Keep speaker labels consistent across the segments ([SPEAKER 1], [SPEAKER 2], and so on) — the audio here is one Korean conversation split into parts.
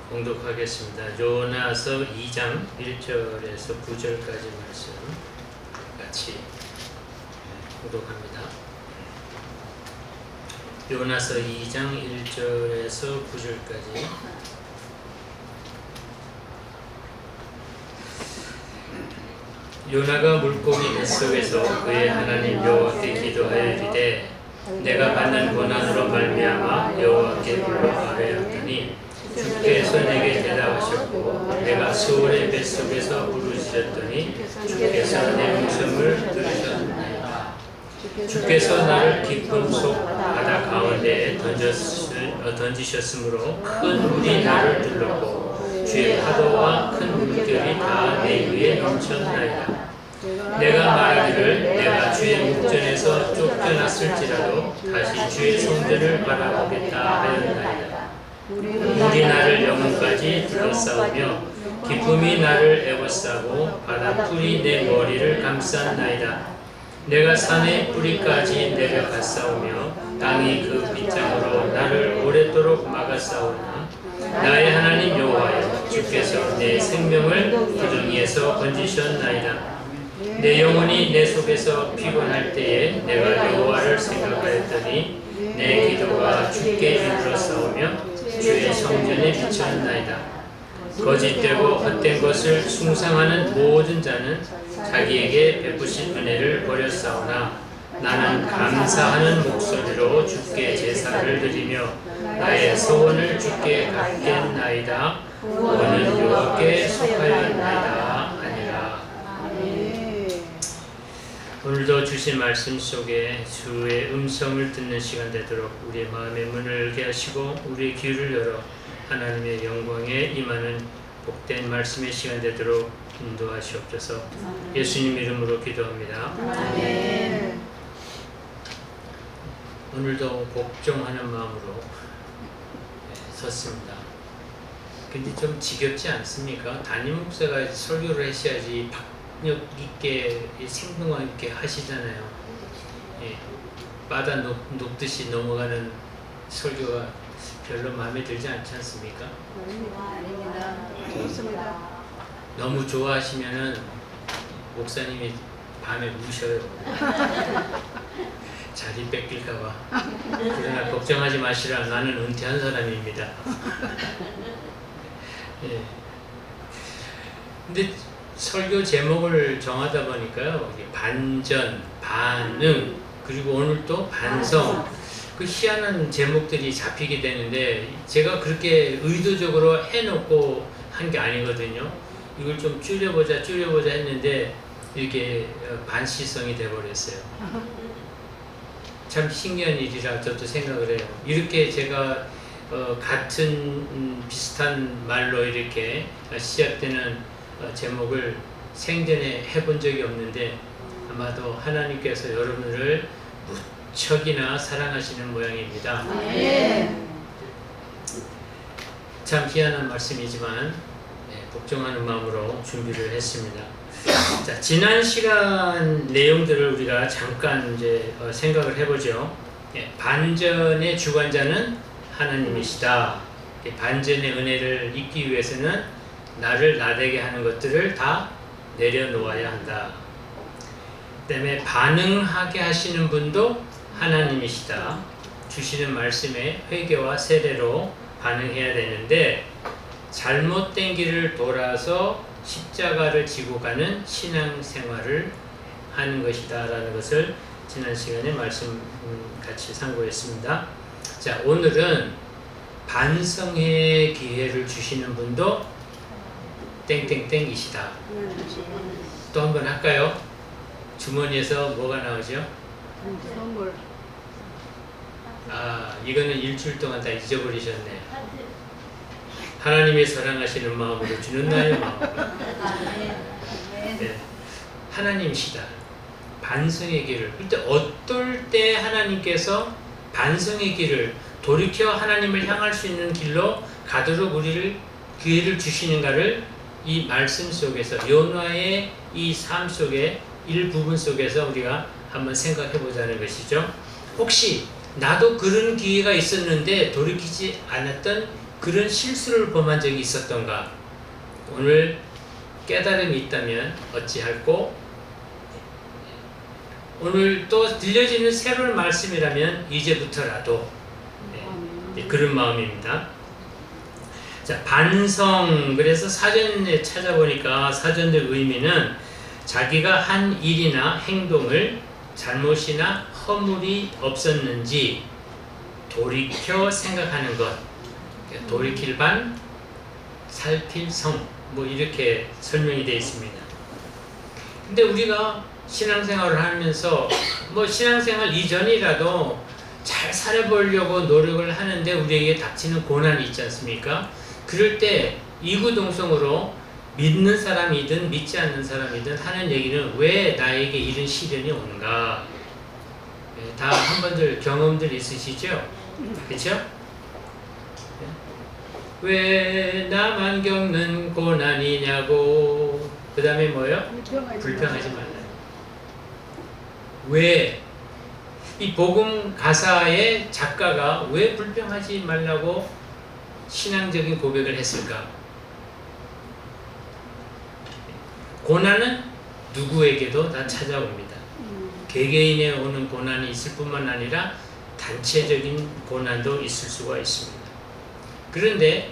[SPEAKER 1] 봉독하겠습니다. 요나서 2장 1절에서 9절까지 말씀 같이 봉독합니다. 요나서 2장 1절에서 9절까지. 요나가 물고기 뱃속에서 그의 하나님 여호와께 기도하여 이르되 내가 받는 고난으로 말미암아 여호와께 불러 아뢰었더니 주께서 내게 대답하셨고 내가 수월의 뱃속에서 부르짖었더니 주께서 내 음성을 들으셨나이다. 주께서 나를 깊은 속 바다 가운데에 던지셨으므로 큰 물이 나를 둘렀고 주의 파도와 큰 물결이 다 내 위에 넘쳤나이다. 내가 말하기를 내가 주의 목전에서 쫓겨났을지라도 다시 주의 성전을 바라보겠다 하였나이다. 물이 나를 영혼까지 둘러싸우며 기쁨이 나를 에워싸고 바닷불이 내 머리를 감쌌나이다. 내가 산의 뿌리까지 내려갔사오며 땅이 그 빗장으로 나를 오랫도록 막았사오나 나의 하나님 여호와여 주께서 내 생명을 구덩이에서 건지셨나이다. 내 영혼이 내 속에서 피곤할 때에 내가 여호와를 생각하였더니 내 기도가 주께 이르렀사오며 주의 성전에 비쳤나이다. 거짓되고 헛된 것을 숭상하는 모든 자는 자기에게 베푸신 은혜를 버렸사오나 나는 감사하는 목소리로 주께 제사를 드리며 나의 소원을 주께 갚겠나이다. 너는 여호와께 속하였나이다 아니라. 오늘도 주신 말씀 속에 주의 음성을 듣는 시간 되도록 우리의 마음의 문을 열게 하시고 우리의 귀를 열어 하나님의 영광에 임하는 복된 말씀의 시간 되도록 인도하시옵소서. 예수님 이름으로 기도합니다. 아멘. 오늘도 복종하는 마음으로 섰습니다. 근데 좀 지겹지 않습니까? 담임 목사가 설교를 하셔야지 박력 있게 생동감 있게 하시잖아요. 바다 녹듯이 넘어가는 설교가 별로 마음에 들지 않지 않습니까? 좋습니다. 너무 좋아하시면은 목사님이 밤에 우셔요. 자리 뺏길까봐. 그러나 걱정하지 마시라. 나는 은퇴한 사람입니다. 예. 근데 설교 제목을 정하다 보니까요, 반전, 반응, 그리고 오늘 또 반성, 그 희한한 제목들이 잡히게 되는데 제가 그렇게 의도적으로 해놓고 한 게 아니거든요. 이걸 좀 줄여보자 했는데 이렇게 반시성이 돼버렸어요. 참 신기한 일이라 저도 생각을 해요. 이렇게 제가 같은 비슷한 말로 이렇게 시작되는 제목을 생전에 해본 적이 없는데 아마도 하나님께서 여러분을 무척이나 사랑하시는 모양입니다. 참 희한한 말씀이지만 복종하는 마음으로 준비를 했습니다. 자, 지난 시간 내용들을 우리가 잠깐 이제 생각을 해보죠. 반전의 주관자는 하나님이시다. 반전의 은혜를 잊기 위해서는 나를 나되게 하는 것들을 다 내려놓아야 한다. 그 다음에 반응하게 하시는 분도 하나님이시다. 주시는 말씀에 회개와 세례로 반응해야 되는데 잘못된 길을 돌아서 십자가를 지고 가는 신앙생활을 하는 것이다 라는 것을 지난 시간에 말씀 같이 상고했습니다. 자, 오늘은 반성의 기회를 주시는 분도 땡땡땡이시다. 또 한번 할까요? 주머니에서 뭐가 나오죠? 선물. 이거는 일주일 동안 다 잊어버리셨네. 하나님의 사랑하시는 마음으로 주는 나의 마음. 네. 하나님이시다. 반성의 길을. 근데 어떨 때 하나님께서 반성의 길을 돌이켜 하나님을 향할 수 있는 길로 가도록 우리를 기회를 주시는가를 이 말씀 속에서 요나의 이 삶 속에 일부분 속에서 우리가 한번 생각해 보자는 것이죠. 혹시 나도 그런 기회가 있었는데 돌이키지 않았던 그런 실수를 범한 적이 있었던가? 오늘 깨달음이 있다면 어찌할꼬? 오늘 또 들려지는 새로운 말씀이라면 이제부터라도 그런 마음입니다. 자, 반성. 그래서 사전에 찾아보니까 사전의 의미는 자기가 한 일이나 행동을 잘못이나 허물이 없었는지 돌이켜 생각하는 것. 돌이킬 반, 살필 성. 뭐 이렇게 설명이 되어 있습니다. 근데 우리가 신앙생활을 하면서 뭐 신앙생활 이전이라도 잘 살아보려고 노력을 하는데 우리에게 닥치는 고난이 있지 않습니까? 그럴 때 이구동성으로 믿는 사람이든 믿지 않는 사람이든 하는 얘기는 왜 나에게 이런 시련이 오는가? 다 한 번들 경험들 있으시죠? 그렇죠? 왜 나만 겪는 고난이냐고. 그 다음에 뭐요? 불평하지 말라. 왜? 이 복음 가사의 작가가 왜 불평하지 말라고 신앙적인 고백을 했을까? 고난은 누구에게도 다 찾아옵니다. 개개인에 오는 고난이 있을 뿐만 아니라 단체적인 고난도 있을 수가 있습니다. 그런데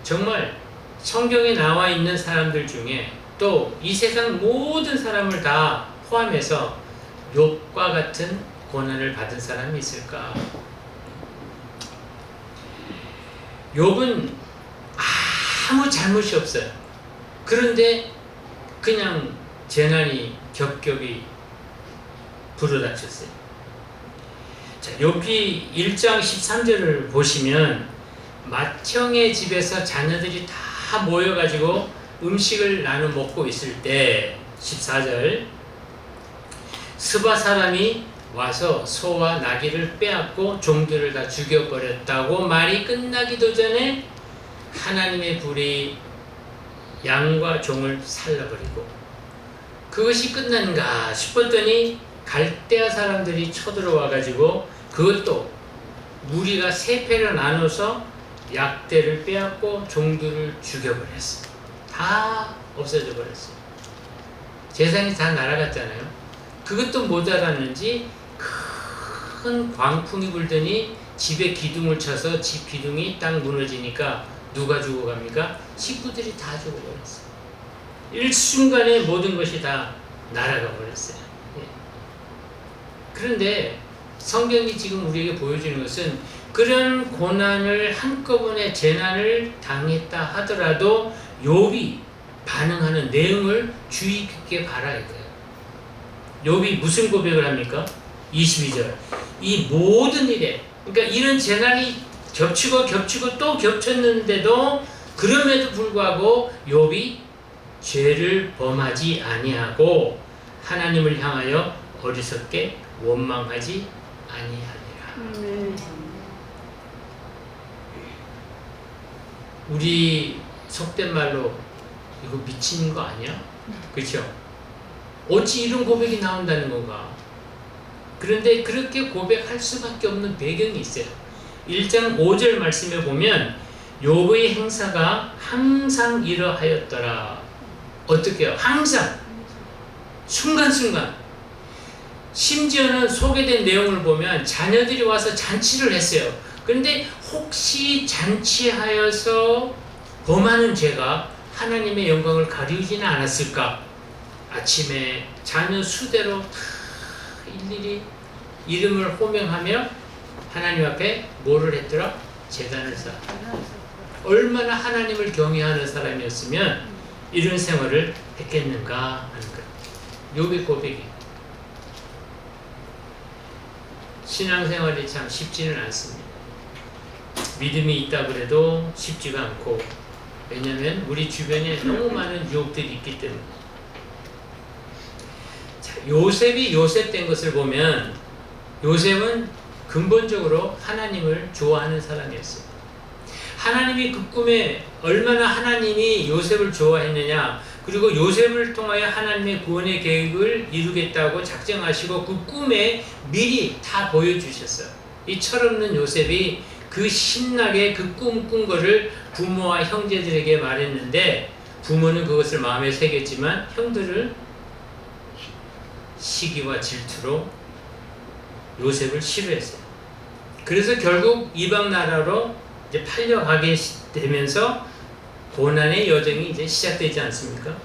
[SPEAKER 1] 정말 성경에 나와 있는 사람들 중에 또 이 세상 모든 사람을 다 포함해서 욥과 같은 고난을 받은 사람이 있을까? 욥은 아무 잘못이 없어요. 그런데 그냥 재난이 겹겹이 불어닥쳤어요. 자, 욥기 1장 13절을 보시면 맏형의 집에서 자녀들이 다 모여가지고 음식을 나눠 먹고 있을 때 14절 스바 사람이 와서 소와 나귀를 빼앗고 종들을 다 죽여버렸다고 말이 끝나기도 전에 하나님의 불이 양과 종을 살라버리고 그것이 끝난가 싶었더니 갈대아 사람들이 쳐들어와가지고 그것도 무리가 세 패로 나눠서 약대를 빼앗고 종들을 죽여버렸어. 다 없어져 버렸어요. 재산이 다 날아갔잖아요. 그것도 모자랐는지 큰 광풍이 불더니 집에 기둥을 쳐서 집 기둥이 딱 무너지니까 누가 죽어갑니까? 식구들이 다 죽어버렸어요. 일순간에 모든 것이 다 날아가 버렸어요. 그런데 성경이 지금 우리에게 보여주는 것은 그런 고난을 한꺼번에 재난을 당했다 하더라도 욥이 반응하는 내용을 주의 깊게 바라야 돼요. 욥이 무슨 고백을 합니까? 22절. 이 모든 일에, 그러니까 이런 재난이 겹치고 또 겹쳤는데도 그럼에도 불구하고 욥이 죄를 범하지 아니하고 하나님을 향하여 어리석게 원망하지 아니하니라. 우리 속된 말로 이거 미친 거 아니야? 그렇죠? 어찌 이런 고백이 나온다는 건가? 그런데 그렇게 고백할 수밖에 없는 배경이 있어요. 1장 5절 말씀에 보면 욥의 행사가 항상 이러하였더라. 어떻게요? 항상 순간순간. 심지어는 소개된 내용을 보면 자녀들이 와서 잔치를 했어요. 그런데 혹시 잔치하여서 범하는 죄가 하나님의 영광을 가리우지는 않았을까? 아침에 자녀 수대로 다 일일이 이름을 호명하며 하나님 앞에 뭐를 했더라? 제단을 쌓아. 얼마나 하나님을 경외하는 사람이었으면 이런 생활을 했겠는가 하는 것. 욥의 고백이. 신앙생활이 참 쉽지는 않습니다. 믿음이 있다 그래도 쉽지가 않고, 왜냐하면 우리 주변에 너무 많은 유혹들이 있기 때문에. 자, 요셉이 요셉된 것을 보면 요셉은 근본적으로 하나님을 좋아하는 사람이었어요. 하나님이 그 꿈에 얼마나 하나님이 요셉을 좋아했느냐, 그리고 요셉을 통하여 하나님의 구원의 계획을 이루겠다고 작정하시고 그 꿈에 미리 다 보여주셨어요. 이 철없는 요셉이 그 신나게 그 꿈꾼 거를 부모와 형제들에게 말했는데 부모는 그것을 마음에 새겼지만 형들을 시기와 질투로 요셉을 싫어했어요. 그래서 결국 이방 나라로 이제 팔려가게 되면서 고난의 여정이 이제 시작되지 않습니까?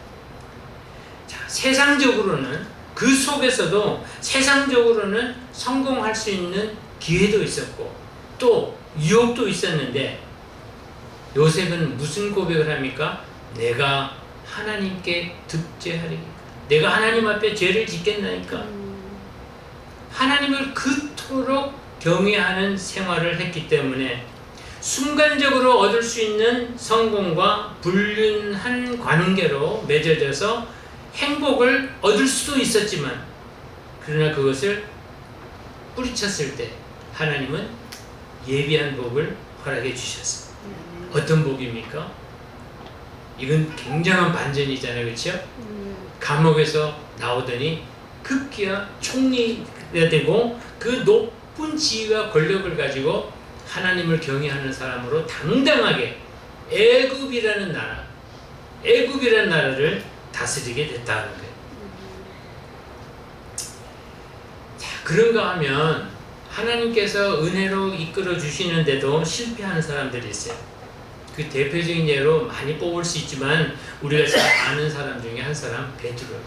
[SPEAKER 1] 자, 세상적으로는 그 속에서도 세상적으로는 성공할 수 있는 기회도 있었고 또 유혹도 있었는데 요셉은 무슨 고백을 합니까? 내가 하나님께 득죄하리니 내가 하나님 앞에 죄를 짓겠나니까 하나님을 그토록 경외하는 생활을 했기 때문에 순간적으로 얻을 수 있는 성공과 불륜한 관계로 맺어져서 행복을 얻을 수도 있었지만 그러나 그것을 뿌리쳤을 때 하나님은 예비한 복을 허락해 주셨어요. 어떤 복입니까? 이건 굉장한 반전이잖아요. 그렇죠? 감옥에서 나오더니 급기야 총리가 되고 그 높은 지위와 권력을 가지고 하나님을 경외하는 사람으로 당당하게 애굽이라는 나라를 다스리게 됐다는 거예요. 자, 그런가 하면 하나님께서 은혜로 이끌어 주시는데도 실패하는 사람들이 있어요. 그 대표적인 예로 많이 뽑을 수 있지만 우리가 잘 아는 사람 중에 한 사람 베드로예요.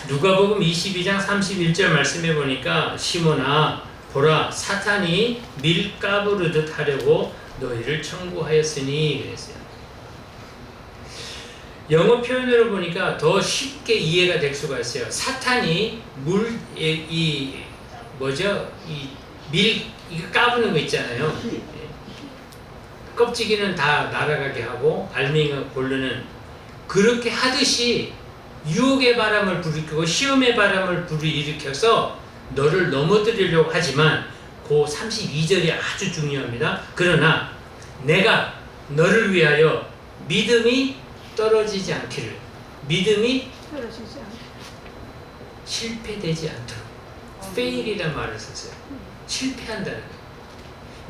[SPEAKER 1] 누가복음 22장 31절 말씀해 보니까 시몬아 보라 사탄이 밀 까부르듯 하려고 너희를 청구하였으니 그랬어요. 영어 표현으로 보니까 더 쉽게 이해가 될 수가 있어요. 사탄이 밀 이거 까부는 거 있잖아요. 껍질기는 다 날아가게 하고 알맹이가 고르는 그렇게 하듯이 유혹의 바람을 불이키고 시험의 바람을 불이일으켜서 너를 넘어뜨리려고 하지만 그 32절이 아주 중요합니다. 그러나 내가 너를 위하여 믿음이 떨어지지 않기를 믿음이 실패되지 않도록 fail이라는 말을 썼어요. 실패한다는 거예요.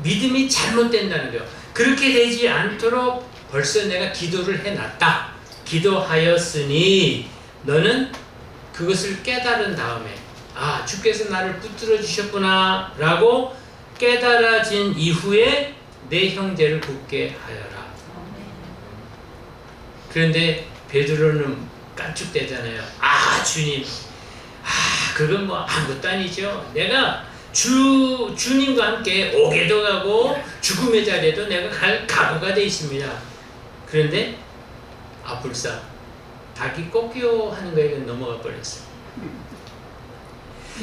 [SPEAKER 1] 믿음이 잘못된다는 거예요. 그렇게 되지 않도록 벌써 내가 기도를 해놨다. 기도하였으니 너는 그것을 깨달은 다음에 아 주께서 나를 붙들어 주셨구나 라고 깨달아진 이후에 내 형제를 굳게 하여라. 그런데 베드로는 깐죽대잖아요. 아 주님 그건 뭐 아무것도 아니죠. 내가 주님과 함께 옥에도 가고 죽음의 자리에도 내가 갈 각오가 되어 있습니다. 그런데 불사 닭이 꺾여 하는 거에 넘어가 버렸어요.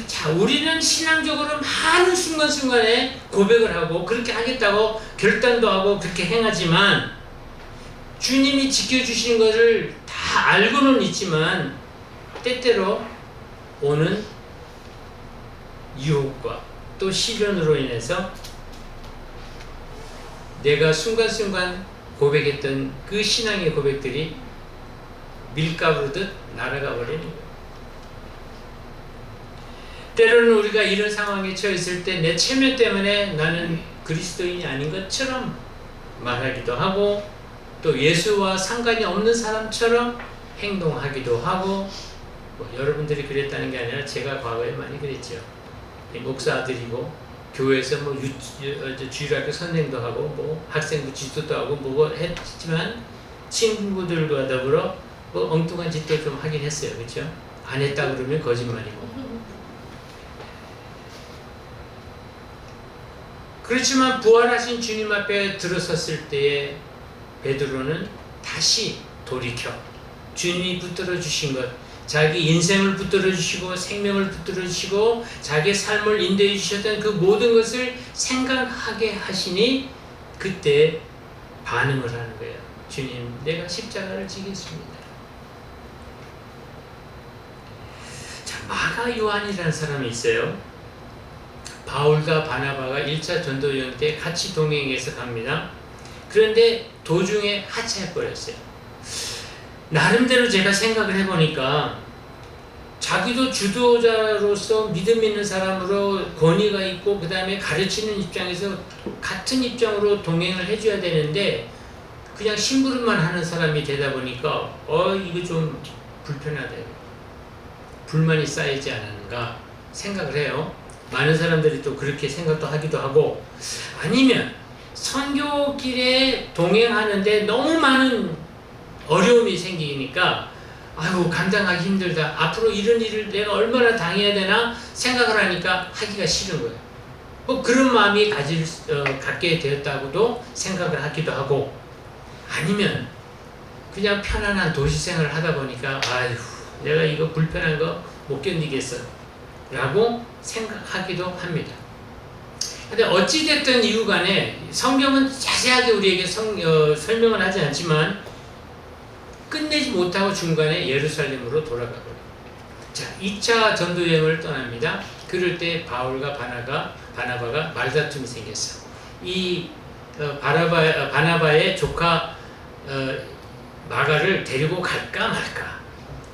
[SPEAKER 1] 자, 우리는 신앙적으로 많은 순간순간에 고백을 하고 그렇게 하겠다고 결단도 하고 그렇게 행하지만 주님이 지켜주시는 것을 다 알고는 있지만 때때로 오는 유혹과 또 시련으로 인해서 내가 순간순간 고백했던 그 신앙의 고백들이 밀가루듯 날아가 버리는 거예요. 때로는 우리가 이런 상황에 처했을 때 내 체면 때문에 나는 그리스도인이 아닌 것처럼 말하기도 하고 또 예수와 상관이 없는 사람처럼 행동하기도 하고 여러분들이 그랬다는 게 아니라 제가 과거에 많이 그랬죠. 목사 아들이고 교회에서 주일학교 선생도 하고 학생부 지도도 하고 했지만 친구들과 더불어 엉뚱한 짓도 좀 하긴 했어요. 그렇죠? 안 했다 그러면 거짓말이고. 그렇지만 부활하신 주님 앞에 들어섰을 때에 베드로는 다시 돌이켜 주님이 붙들어 주신 것, 자기 인생을 붙들어 주시고 생명을 붙들어 주시고 자기의 삶을 인도해 주셨던 그 모든 것을 생각하게 하시니 그때 반응을 하는 거예요. 주님, 내가 십자가를 지겠습니다. 자, 마가 요한이라는 사람이 있어요. 바울과 바나바가 1차 전도 여행 때 같이 동행해서 갑니다. 그런데 도중에 하차해버렸어요. 나름대로 제가 생각을 해보니까 자기도 주도자로서 믿음 있는 사람으로 권위가 있고 그 다음에 가르치는 입장에서 같은 입장으로 동행을 해줘야 되는데 그냥 심부름만 하는 사람이 되다 보니까 이거 좀 불편하다, 불만이 쌓이지 않았는가 생각을 해요. 많은 사람들이 또 그렇게 생각도 하기도 하고, 아니면 선교길에 동행하는데 너무 많은 어려움이 생기니까 아이고 감당하기 힘들다, 앞으로 이런 일을 내가 얼마나 당해야 되나 생각을 하니까 하기가 싫은 거예요. 뭐 그런 마음이 갖게 되었다고도 생각을 하기도 하고, 아니면 그냥 편안한 도시생활을 하다 보니까 아휴 내가 이거 불편한 거 못 견디겠어 라고 생각하기도 합니다. 근데 어찌됐든 이유 간에 성경은 자세하게 우리에게 설명을 하지 않지만 끝내지 못하고 중간에 예루살렘으로 돌아가고요. 자, 2차 전도여행을 떠납니다. 그럴 때 바울과 바나바가 말다툼이 생겼어. 이 바나바의 조카 마가를 데리고 갈까 말까.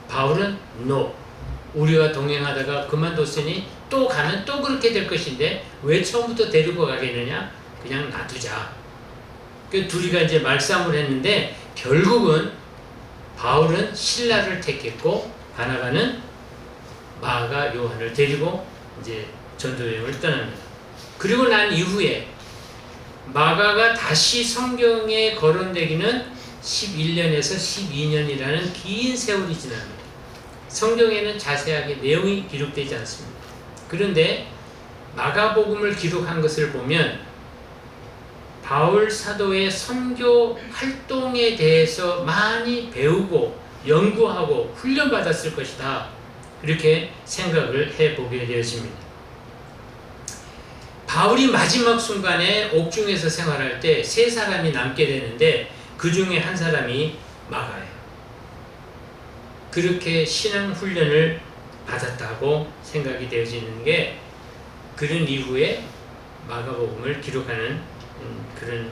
[SPEAKER 1] 바울은 no. 우리와 동행하다가 그만뒀으니 또 가면 또 그렇게 될 것인데 왜 처음부터 데리고 가겠느냐? 그냥 놔두자. 그 둘이가 이제 말싸움을 했는데 결국은 바울은 실라를 택했고 바나바는 마가 요한을 데리고 이제 전도여행을 떠납니다. 그리고 난 이후에 마가가 다시 성경에 거론되기는 11년에서 12년이라는 긴 세월이 지납니다. 성경에는 자세하게 내용이 기록되지 않습니다. 그런데 마가복음을 기록한 것을 보면 바울 사도의 선교 활동에 대해서 많이 배우고 연구하고 훈련받았을 것이다, 이렇게 생각을 해보게 되었습니다. 바울이 마지막 순간에 옥중에서 생활할 때 세 사람이 남게 되는데 그 중에 한 사람이 마가예요. 그렇게 신앙 훈련을 받았다고 생각이 되어지는 게 그런 이후에 마가복음을 기록하는 그런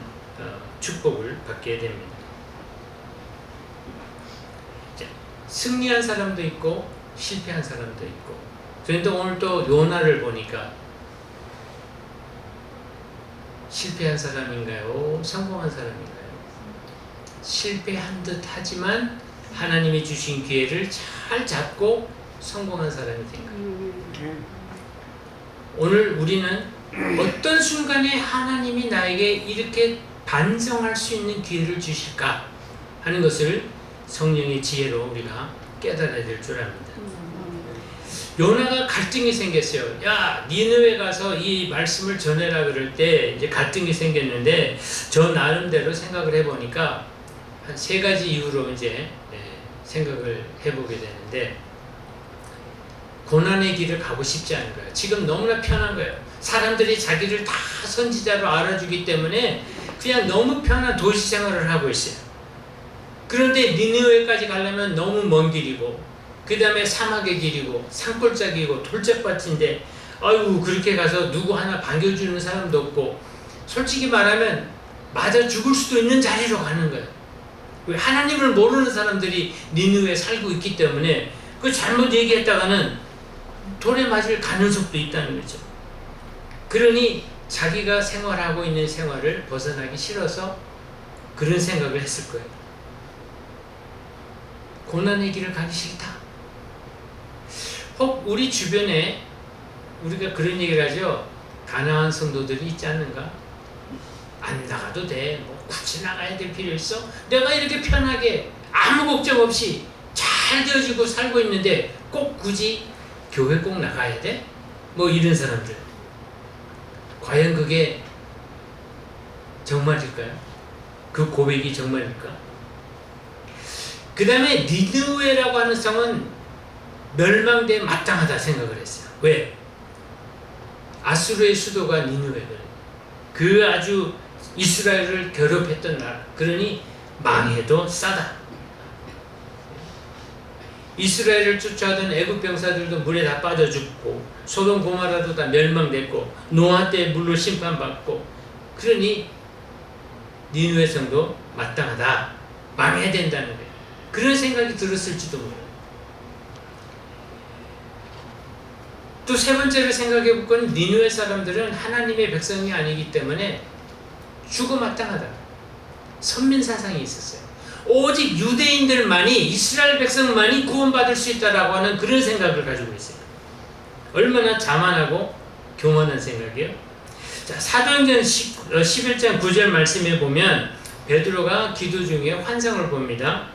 [SPEAKER 1] 축복을 받게 됩니다. 자, 승리한 사람도 있고 실패한 사람도 있고, 그런데 오늘 또 요나를 보니까 실패한 사람인가요? 성공한 사람인가요? 실패한 듯 하지만 하나님이 주신 기회를 잘 잡고 성공한 사람이 된 거예요. 오늘 우리는 어떤 순간에 하나님이 나에게 이렇게 반성할 수 있는 기회를 주실까 하는 것을 성령의 지혜로 우리가 깨달아야 될 줄 압니다. 요나가 갈등이 생겼어요. 야, 니느웨 가서 이 말씀을 전해라 그럴 때 이제 갈등이 생겼는데 저 나름대로 생각을 해보니까 한 3가지 이유로 이제 생각을 해보게 되는데, 고난의 길을 가고 싶지 않은 거예요. 지금 너무나 편한 거예요. 사람들이 자기를 다 선지자로 알아주기 때문에 그냥 너무 편한 도시 생활을 하고 있어요. 그런데 니느웨까지 가려면 너무 먼 길이고 그 다음에 사막의 길이고 산골짜기고 돌짝밭인데 아유 그렇게 가서 누구 하나 반겨주는 사람도 없고, 솔직히 말하면 맞아 죽을 수도 있는 자리로 가는 거예요. 하나님을 모르는 사람들이 니느웨에 살고 있기 때문에 그 잘못 얘기했다가는 돌에 맞을 가능성도 있다는 거죠. 그러니 자기가 생활하고 있는 생활을 벗어나기 싫어서 그런 생각을 했을 거예요. 고난의 길을 가기 싫다. 혹 우리 주변에 우리가 그런 얘기를 하죠. 가난한 성도들이 있지 않는가? 안 나가도 돼. 뭐 굳이 나가야 될 필요 있어? 내가 이렇게 편하게 아무 걱정 없이 잘 되어지고 살고 있는데 꼭 굳이 교회 꼭 나가야 돼? 뭐 이런 사람들. 과연 그게 정말일까요? 그 고백이 정말일까? 그 다음에 니느웨라고 하는 성은 멸망대에 마땅하다 생각을 했어요. 왜? 아수르의 수도가 니느웨거든요. 그 아주 이스라엘을 괴롭혔던 나라. 그러니 망해도 싸다. 이스라엘을 쫓아오던 애국 병사들도 물에 다 빠져 죽고 소돔 고모라도 다 멸망됐고 노아 때 물로 심판받고, 그러니 니느웨 성도 마땅하다. 망해야 된다는 거예요. 그런 생각이 들었을지도 몰라요. 또 세 번째로 생각해 볼 건 니느웨 사람들은 하나님의 백성이 아니기 때문에 죽어마땅하다. 선민사상이 있었어요. 오직 유대인들만이, 이스라엘 백성만이 구원받을 수 있다라고 하는 그런 생각을 가지고 있어요. 얼마나 자만하고 교만한 생각이에요. 자, 사도행전 11장 9절 말씀에 보면 베드로가 기도 중에 환상을 봅니다.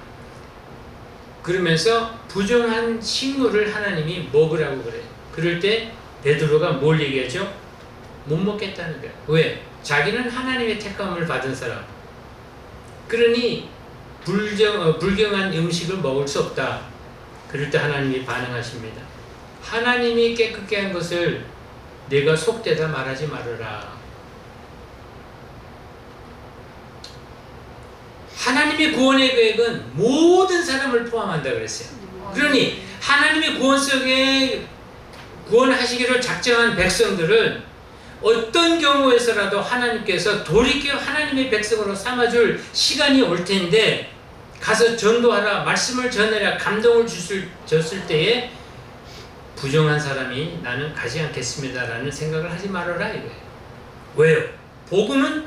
[SPEAKER 1] 그러면서 부정한 식물을 하나님이 먹으라고 그래요. 그럴 때 베드로가 뭘 얘기하죠? 못 먹겠다는 거예요. 왜? 자기는 하나님의 택함을 받은 사람. 그러니 불경한 음식을 먹을 수 없다. 그럴 때 하나님이 반응하십니다. 하나님이 깨끗게 한 것을 내가 속되다 말하지 말아라. 하나님의 구원의 계획은 모든 사람을 포함한다 그랬어요. 그러니 하나님의 구원 속에 구원하시기를 작정한 백성들은 어떤 경우에서라도 하나님께서 돌이켜 하나님의 백성으로 삼아줄 시간이 올 텐데, 가서 전도하라, 말씀을 전해라, 감동을 줬을 때에 부정한 사람이 나는 가지 않겠습니다라는 생각을 하지 말아라 이거예요. 왜요? 복음은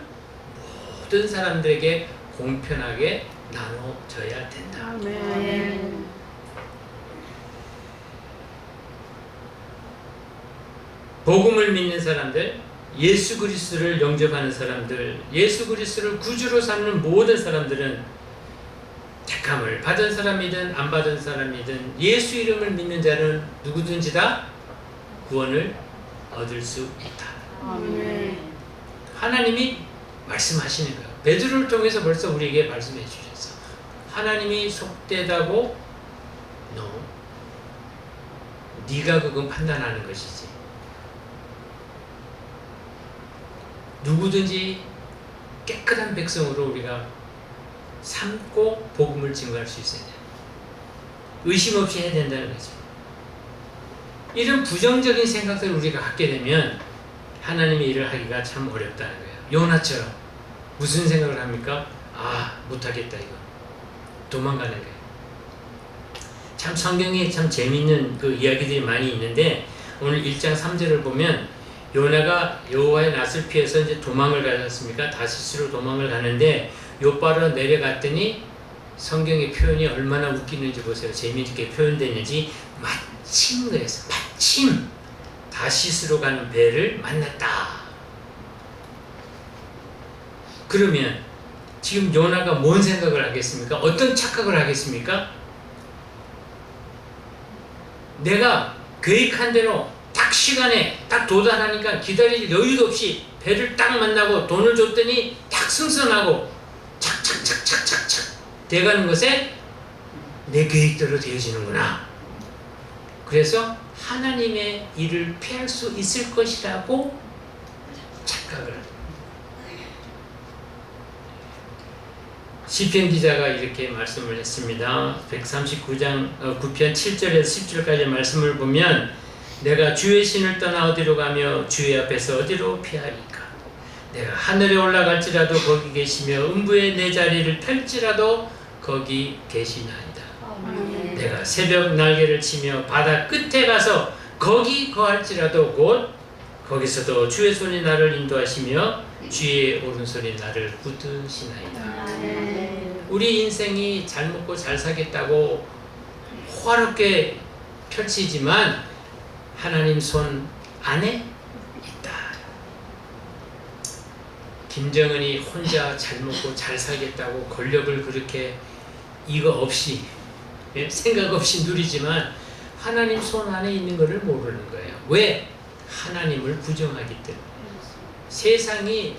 [SPEAKER 1] 모든 사람들에게 공평하게 나눠져야 된다.
[SPEAKER 2] 아멘.
[SPEAKER 1] 복음을 믿는 사람들, 예수 그리스도를 영접하는 사람들, 예수 그리스도를 구주로 삼는 모든 사람들은 택함을 받은 사람이든 안 받은 사람이든 예수 이름을 믿는 자는 누구든지 다 구원을 얻을 수 있다.
[SPEAKER 2] 아멘.
[SPEAKER 1] 하나님이 말씀하시는 거예요. 베드로를 통해서 벌써 우리에게 말씀해 주셨어. 하나님이 속되다고 네가 그건 판단하는 것이지. 누구든지 깨끗한 백성으로 우리가 삼고 복음을 증거할 수 있어야 돼요. 의심 없이 해야 된다는 거죠. 이런 부정적인 생각들을 우리가 갖게 되면 하나님의 일을 하기가 참 어렵다는 거예요. 요나처럼 무슨 생각을 합니까? 못하겠다 이거. 도망가는 거예요. 참 성경에 참 재밌는 그 이야기들이 많이 있는데, 오늘 1장 3절을 보면 요나가 여호와의 낯을 피해서 이제 도망을 가지 않습니까? 다시스로 도망을 가는데 요바로 내려갔더니, 성경의 표현이 얼마나 웃기는지 보세요. 재미있게 표현되는지. 마침 그래서 마침 다시스로 가는 배를 만났다. 그러면 지금 요나가 뭔 생각을 하겠습니까? 어떤 착각을 하겠습니까? 내가 계획한 대로 딱 시간에 딱 도달하니까 기다릴 여유도 없이 배를 딱 만나고 돈을 줬더니 딱 승선하고 착착착착착착 돼가는 것에 내 계획대로 되어지는구나. 그래서 하나님의 일을 피할 수 있을 것이라고 착각을 합니다. 시편 기자가 이렇게 말씀을 했습니다. 139장 9편 7절에서 10절까지 말씀을 보면, 내가 주의 신을 떠나 어디로 가며 주의 앞에서 어디로 피하리까? 내가 하늘에 올라갈지라도 거기 계시며 음부에 내 자리를 펼지라도 거기 계시나이다.
[SPEAKER 2] 아멘.
[SPEAKER 1] 내가 새벽 날개를 치며 바다 끝에 가서 거기 거할지라도 곧 거기서도 주의 손이 나를 인도하시며 주의 오른손이 나를 붙드시나이다.
[SPEAKER 2] 아멘.
[SPEAKER 1] 우리 인생이 잘 먹고 잘 살겠다고 호화롭게 펼치지만 하나님 손 안에 있다. 김정은이 혼자 잘 먹고 잘 살겠다고 권력을 그렇게 이거 없이 생각 없이 누리지만 하나님 손 안에 있는 것을 모르는 거예요. 왜? 하나님을 부정하기 때문에. 세상이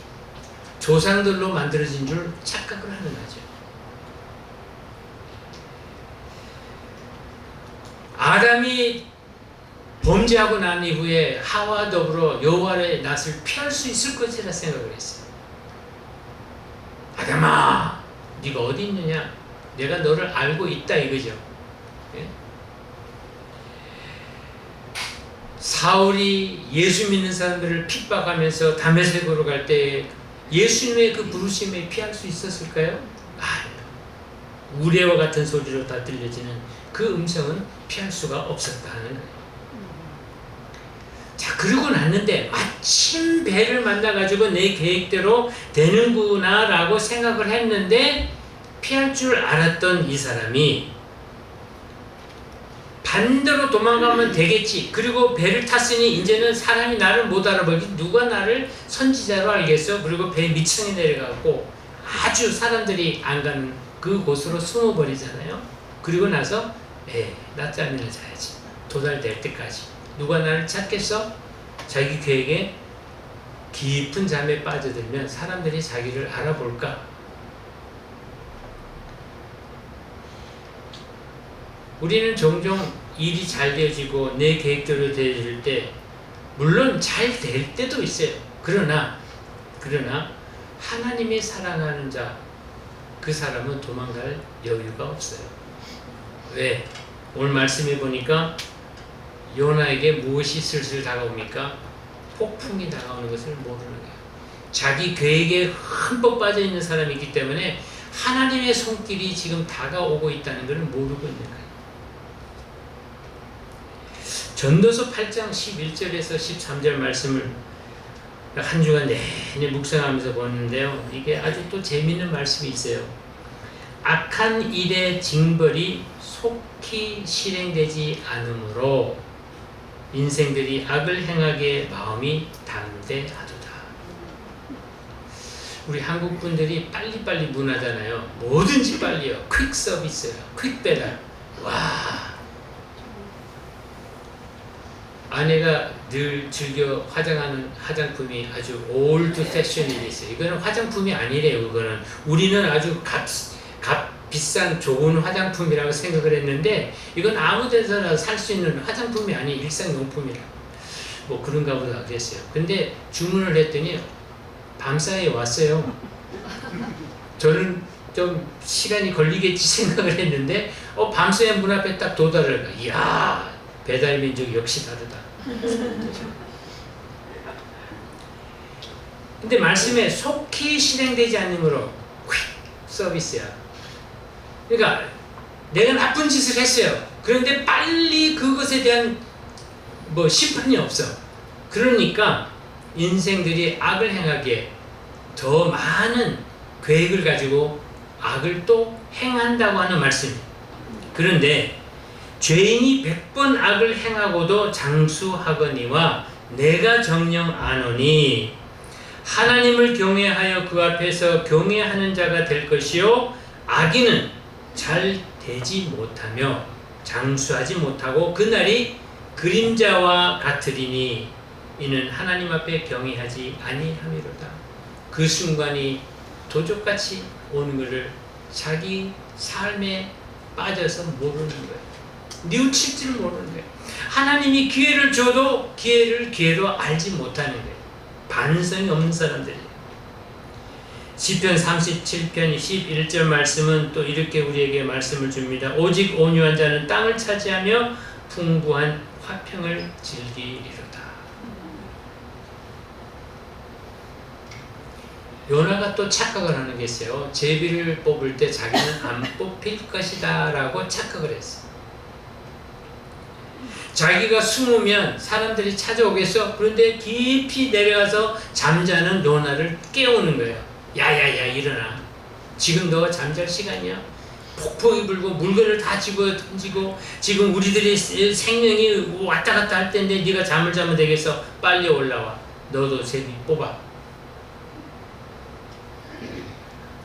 [SPEAKER 1] 조상들로 만들어진 줄 착각을 하는 거죠. 아담이 범죄하고 난 이후에 하와 더불어 여호와의 낯을 피할 수 있을 것이라 생각을 했어요. 아담아, 네가 어디 있느냐? 내가 너를 알고 있다 이거죠. 예? 사울이 예수 믿는 사람들을 핍박하면서 다메섹으로 갈 때 예수님의 그 부르심에 피할 수 있었을까요? 우레와 같은 소리로 다 들려지는 그 음성은 피할 수가 없었다 하는 거예요. 그러고 났는데 마침 배를 만나가지고 내 계획대로 되는구나 라고 생각을 했는데 피할 줄 알았던 이 사람이 반대로 도망가면 되겠지. 그리고 배를 탔으니 이제는 사람이 나를 못 알아보기, 누가 나를 선지자로 알겠어. 그리고 배 밑층에 내려가고 아주 사람들이 안 가는 그곳으로 숨어버리잖아요. 그리고 나서 낮잠이나 자야지. 도달될 때까지. 누가 나를 찾겠어? 자기 계획에 깊은 잠에 빠져들면 사람들이 자기를 알아볼까? 우리는 종종 일이 잘 되어지고 내 계획대로 되어질 때 물론 잘 될 때도 있어요. 그러나 하나님이 사랑하는 자, 그 사람은 도망갈 여유가 없어요. 왜? 오늘 말씀해 보니까 요나에게 무엇이 슬슬 다가옵니까? 폭풍이 다가오는 것을 모르는 거예요. 자기 계획에 흠뻑 빠져 있는 사람이기 때문에 하나님의 손길이 지금 다가오고 있다는 것을 모르고 있는 거예요. 전도서 8장 11절에서 13절 말씀을 한 주간 내내 묵상하면서 보는데요. 이게 아주 또 재미있는 말씀이 있어요. 악한 일의 징벌이 속히 실행되지 않으므로 인생들이 악을 행하기에 마음이 담대하도다. 우리 한국 분들이 빨리빨리 문화잖아요. 뭐든지 빨리요. 퀵 서비스요. 퀵 배달. 와. 아내가 늘 즐겨 화장하는 화장품이 아주 올드 패션이 있어요. 이거는 화장품이 아니래요. 그거는 우리는 아주 비싼 좋은 화장품이라고 생각을 했는데 이건 아무 데서나 살 수 있는 화장품이 아닌 일상용품이라 뭐 그런가 보다 그랬어요. 근데 주문을 했더니 밤사이에 왔어요. 저는 좀 시간이 걸리겠지 생각을 했는데 밤사이에 문 앞에 딱 도달을 하니까 이야, 배달 민족 역시 다르다. 근데 말씀에 속히 실행되지 않으므로 퀵 서비스야. 그러니까 내가 나쁜 짓을 했어요. 그런데 빨리 그것에 대한 심판이 없어. 그러니까 인생들이 악을 행하기에 더 많은 계획을 가지고 악을 또 행한다고 하는 말씀이에요. 그런데 죄인이 100번 악을 행하고도 장수하거니와 내가 정녕 아노니 하나님을 경외하여 그 앞에서 경외하는 자가 될 것이요 악인은 잘 되지 못하며 장수하지 못하고 그날이 그림자와 같으리니 이는 하나님 앞에 경외하지 아니함이로다. 그 순간이 도적같이 오는 것을 자기 삶에 빠져서 모르는 거예요. 뉘우칠 줄 모르는 거예요. 하나님이 기회를 줘도 기회로 알지 못하는 거예요. 반성이 없는 사람들이에요. 시편 37편 11절 말씀은 또 이렇게 우리에게 말씀을 줍니다. 오직 온유한 자는 땅을 차지하며 풍부한 화평을 즐기리로다. 요나가 또 착각을 하는 게 있어요. 제비를 뽑을 때 자기는 안 뽑힐 것이다 라고 착각을 했어요. 자기가 숨으면 사람들이 찾아오겠어? 그런데 깊이 내려가서 잠자는 요나를 깨우는 거예요. 야야야 일어나. 지금 너 잠잘 시간이야. 폭풍이 불고 물건을 다 집어 던지고 지금 우리들의 생명이 왔다 갔다 할 때인데 네가 잠을 자면 되겠어. 빨리 올라와. 너도 제비 뽑아.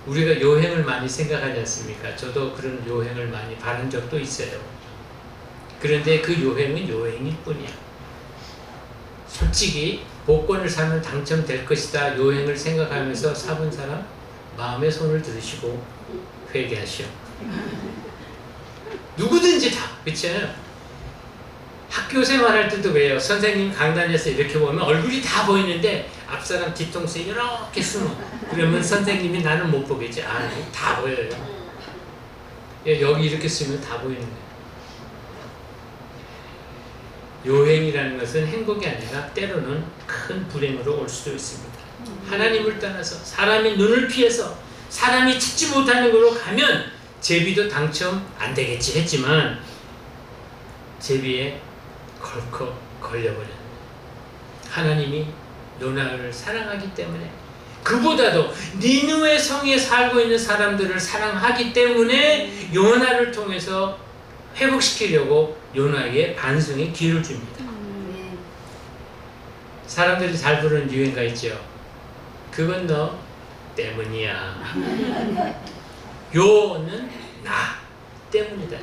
[SPEAKER 1] 우리가 요행을 많이 생각하지 않습니까? 저도 그런 요행을 많이 바른 적도 있어요. 그런데 그 요행은 요행일 뿐이야. 솔직히 복권을 사면 당첨될 것이다 요행을 생각하면서 사본 사람 마음에 손을 들으시고 회개하시오. 누구든지 다 그렇잖아요. 학교 생활할 때도 왜요? 선생님 강단에서 이렇게 보면 얼굴이 다 보이는데 앞사람 뒤통수에 이렇게 숨어. 그러면 선생님이 나는 못 보겠지. 다 보여요. 여기 이렇게 쓰면 다 보이는 거예요. 요행이라는 것은 행복이 아니라 때로는 큰 불행으로 올 수도 있습니다. 하나님을 떠나서 사람의 눈을 피해서 사람이 찾지 못하는 곳으로 가면 제비도 당첨 안 되겠지 했지만 제비에 걸컥 걸려버렸네. 하나님이 요나를 사랑하기 때문에, 그보다도 니느웨 성에 살고 있는 사람들을 사랑하기 때문에 요나를 통해서 회복시키려고 요나에게 반성의 기회를 줍니다. 사람들이 잘 부르는 유행가 있죠. 그건 너 때문이야. 요는 나 때문이다.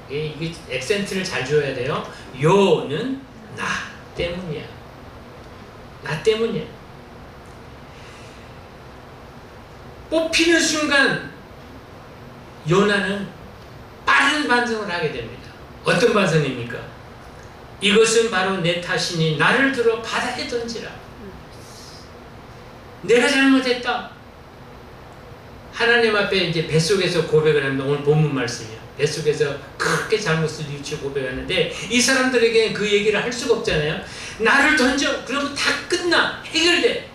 [SPEAKER 1] 이게 액센트를 잘 줘야 돼요. 요는 나 때문이야. 나 때문이야. 뽑히는 순간 요나는 빠른 반성을 하게 됩니다. 어떤 반성입니까? 이것은 바로 내 탓이니 나를 들어 바다에 던지라. 내가 잘못했다. 하나님 앞에 이제 뱃속에서 고백을 합니다. 오늘 본문 말씀이요. 뱃속에서 크게 잘못을 뉘우치고 고백하는데, 이 사람들에게 그 얘기를 할 수가 없잖아요. 나를 던져. 그러면 다 끝나. 해결돼.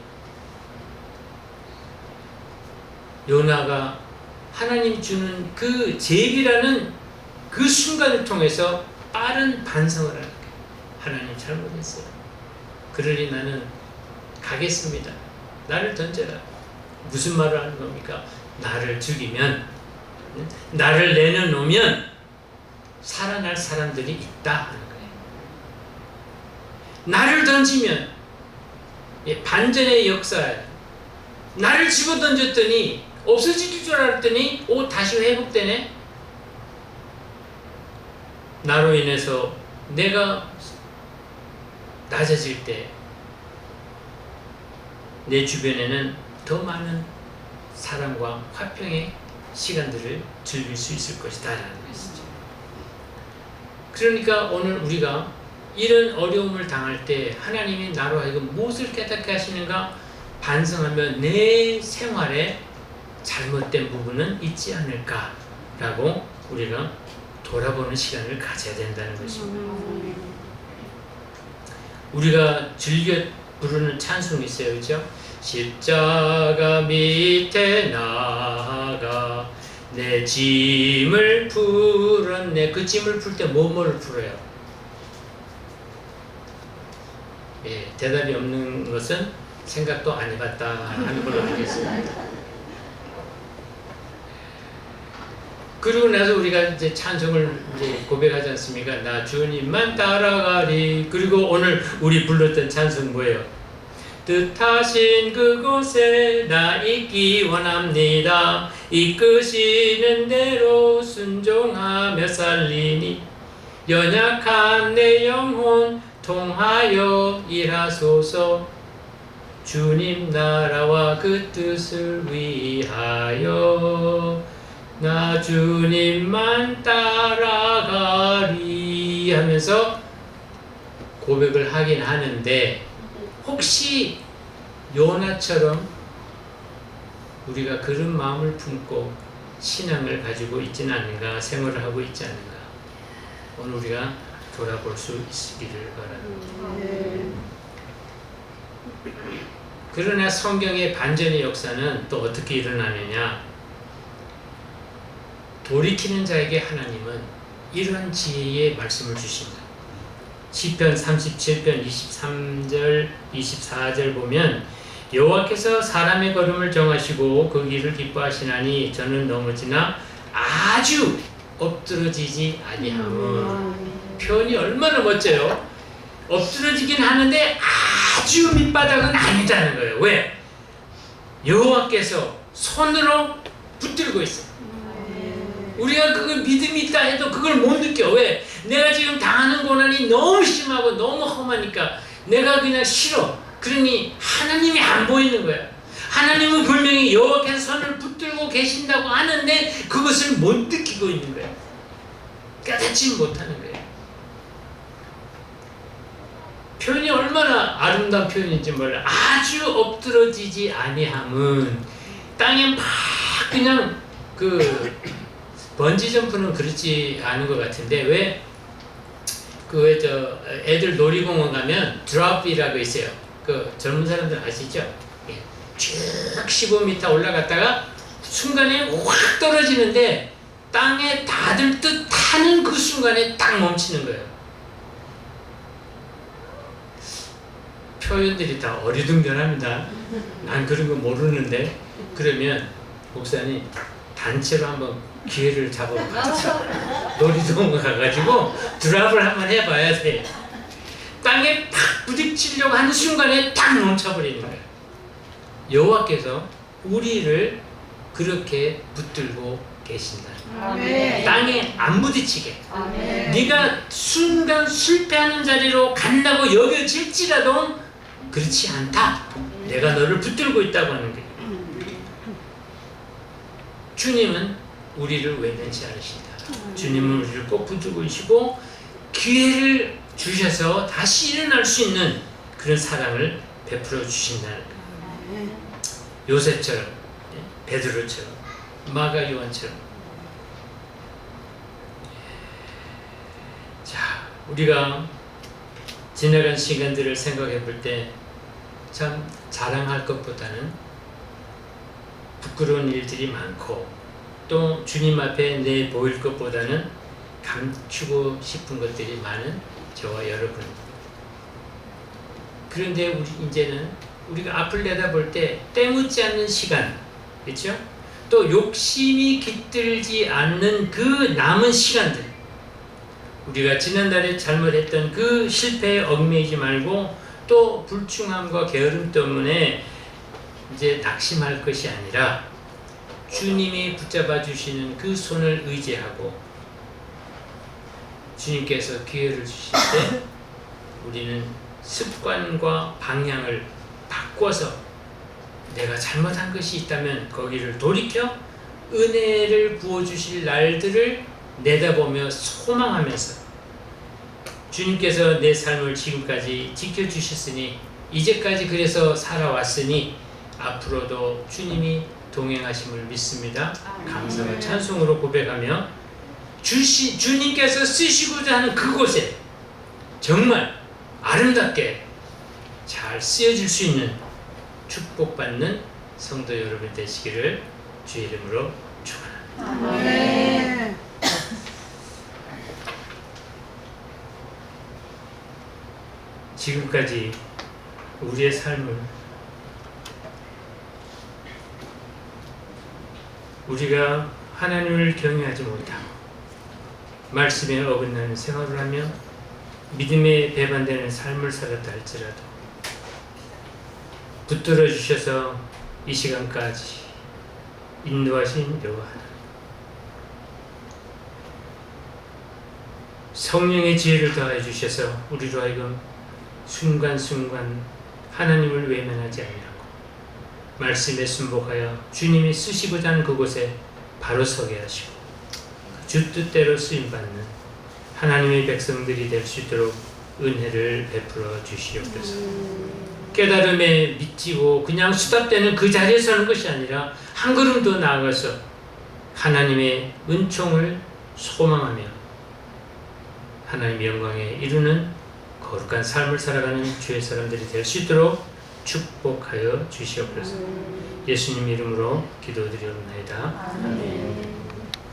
[SPEAKER 1] 요나가 하나님 주는 그 제비라는 그 순간을 통해서 빠른 반성을 하는 거예요. 하나님 잘못했어요. 그러니 나는 가겠습니다. 나를 던져라. 무슨 말을 하는 겁니까? 나를 죽이면, 나를 내려놓으면 살아날 사람들이 있다 하는 거예요. 나를 던지면, 반전의 역사예요. 나를 집어 던졌더니 없어질 줄 알았더니 다시 회복되네. 나로 인해서 내가 낮아질 때 내 주변에는 더 많은 사랑과 화평의 시간들을 즐길 수 있을 것이다 라는 것이죠. 그러니까 오늘 우리가 이런 어려움을 당할 때 하나님이 나로 하여금 무엇을 깨닫게 하시는가 반성하면 내 생활에 잘못된 부분은 있지 않을까라고 우리가 돌아보는 시간을 가져야 된다는 것입니다. 우리가 즐겨 부르는 찬송이 있어요. 그렇죠? 십자가 밑에 나가 내 짐을 풀었네. 그 짐을 풀 때 뭐를 풀어요? 대답이 없는 것은 생각도 안 해봤다 하는 걸로 하겠습니다. 그리고 나서 우리가 이제 찬송을 이제 고백하지 않습니까? 나 주님만 따라가리. 그리고 오늘 우리 불렀던 찬송 뭐예요? 뜻하신 그곳에 나 있기 원합니다. 이끄시는 대로 순종하며 살리니 연약한 내 영혼 통하여 일하소서. 주님 나라와 그 뜻을 위하여 나 주님만 따라가리 하면서 고백을 하긴 하는데, 혹시 요나처럼 우리가 그런 마음을 품고 신앙을 가지고 있지는 않은가, 생활을 하고 있지 않은가, 오늘 우리가 돌아볼 수 있기를 바랍니다. 그러나 성경의 반전의 역사는 또 어떻게 일어나느냐? 돌이키는 자에게 하나님은 이런 지혜의 말씀을 주신다. 시편 37편 23절 24절 보면 여호와께서 사람의 걸음을 정하시고 그 길을 기뻐하시나니 저는 넘어지나 아주 엎드러지지 아니함은. 표현이 얼마나 멋져요. 엎드러지긴 하는데 아주 밑바닥은 아니다는 거예요. 왜? 여호와께서 손으로 붙들고 있어요. 우리가 그걸 믿음이 있다 해도 그걸 못 느껴. 왜? 내가 지금 당하는 고난이 너무 심하고 너무 험하니까 내가 그냥 싫어. 그러니 하나님이 안 보이는 거야. 하나님은 분명히 여호와께서 손을 붙들고 계신다고 하는데 그것을 못 느끼고 있는 거야. 깨닫지 못하는 거야. 표현이 얼마나 아름다운 표현인지 몰라. 아주 엎드러지지 아니함은, 땅에 막 그냥 번지 점프는 그렇지 않은 것 같은데, 왜? 애들 놀이공원 가면 드롭이라고 있어요. 젊은 사람들 아시죠? 쭉 15m 올라갔다가 순간에 확 떨어지는데 땅에 닿을 듯 타는 그 순간에 딱 멈추는 거예요. 표현들이 다 어리둥절합니다. 난 그런 거 모르는데. 그러면 목사님 단체로 한번 기회를 잡아가자. 놀이동원 가가지고 드랍을 한번 해봐야 돼. 땅에 팍 부딪히려고 하는 순간에 딱 멈춰버리는 거야. 여호와께서 우리를 그렇게 붙들고 계신다.
[SPEAKER 2] 아멘.
[SPEAKER 1] 땅에 안 부딪히게.
[SPEAKER 2] 아멘.
[SPEAKER 1] 네가 순간 실패하는 자리로 간다고 여겨질지라도 그렇지 않다. 내가 너를 붙들고 있다고 하는 거예요. 주님은 우리를 외면치 않으신다. 주님은 우리를 꼭 붙들고 계시고 기회를 주셔서 다시 일어날 수 있는 그런 사랑을 베풀어 주신다는 거예요. 요셉처럼, 베드로처럼, 마가 요한처럼. 자, 우리가 지나간 시간들을 생각해 볼 때 참 자랑할 것보다는 부끄러운 일들이 많고 또 주님 앞에 내 보일 것보다는 감추고 싶은 것들이 많은 저와 여러분. 그런데 우리 이제는 우리가 앞을 내다볼 때 때묻지 않는 시간, 그렇죠? 또 욕심이 깃들지 않는 그 남은 시간들, 우리가 지난달에 잘못했던 그 실패에 얽매이지 말고 또 불충함과 게으름 때문에 이제 낙심할 것이 아니라 주님이 붙잡아 주시는 그 손을 의지하고 주님께서 기회를 주실 때 우리는 습관과 방향을 바꿔서 내가 잘못한 것이 있다면 거기를 돌이켜 은혜를 부어주실 날들을 내다보며 소망하면서 주님께서 내 삶을 지금까지 지켜주셨으니 이제까지 그래서 살아왔으니 앞으로도 주님이 동행하심을 믿습니다. 감사와 찬송으로 고백하며 주님께서 쓰시고자 하는 그곳에 정말 아름답게 잘 쓰여질 수 있는 축복받는 성도 여러분 되시기를 주의 이름으로 축원합니다.
[SPEAKER 2] 아멘.
[SPEAKER 1] 지금까지 우리의 삶을 우리가 하나님을 경외하지 못하고 말씀에 어긋나는 생활을 하며 믿음에 배반되는 삶을 살았다 할지라도 붙들어 주셔서 이 시간까지 인도하신 여호와 하나님, 성령의 지혜를 더해 주셔서 우리로 하여금 순간순간 하나님을 외면하지 아니하고 말씀에 순복하여 주님이 쓰시고자 하는 그곳에 바로 서게 하시고 주 뜻대로 쓰임받는 하나님의 백성들이 될 수 있도록 은혜를 베풀어 주시옵소서. 깨달음에 미치고 그냥 수답되는 그 자리에 서는 것이 아니라 한 걸음 더 나아가서 하나님의 은총을 소망하며 하나님의 영광에 이루는 거룩한 삶을 살아가는 주의 사람들이 될 수 있도록 축복하여 주시옵소서. 예수님 이름으로 기도드리옵나이다. 아멘.